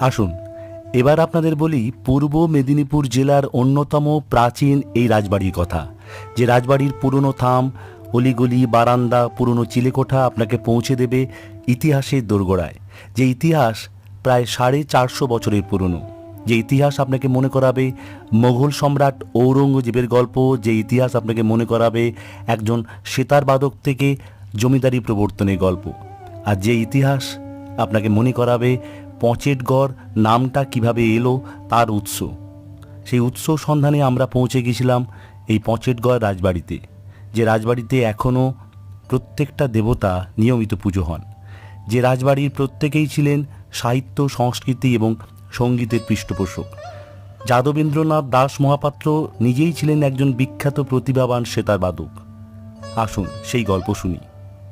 আসুন এবার আপনাদের বলি পূর্ব মেদিনীপুর জেলার অন্যতম প্রাচীন এই রাজবাড়ির কথা, যে রাজবাড়ির পুরনো থাম, অলিগলি, বারান্দা, পুরনো চিলেকোঠা আপনাকে পৌঁছে দেবে ইতিহাসের দোরগোড়ায়। যে ইতিহাস প্রায় 450 বছরের পুরনো, যে ইতিহাস আপনাকে মনে করাবে মোগল সম্রাট ঔরঙ্গজেবের গল্প, যে ইতিহাস আপনাকে মনে করাবে একজন সেতার বাদক থেকে জমিদারি প্রবর্তনের গল্প, আর যে ইতিহাস আপনাকে মনে করাবে পঁচেটগড় নামটা কিভাবে এলো তার উৎস। সেই উৎস সন্ধানে আমরা পৌঁছে গেছিলাম এই পঁচেটগড় রাজবাড়িতে, যে রাজবাড়িতে এখনও প্রত্যেকটা দেবতা নিয়মিত পুজো হন, যে রাজবাড়ির প্রত্যেকেই ছিলেন সাহিত্য, সংস্কৃতি এবং সঙ্গীতের পৃষ্ঠপোষক। যাদবেন্দ্রনাথ দাস মহাপাত্র নিজেই ছিলেন একজন বিখ্যাত প্রতিভাবান সেতার বাদক। আসুন সেই গল্প শুনি।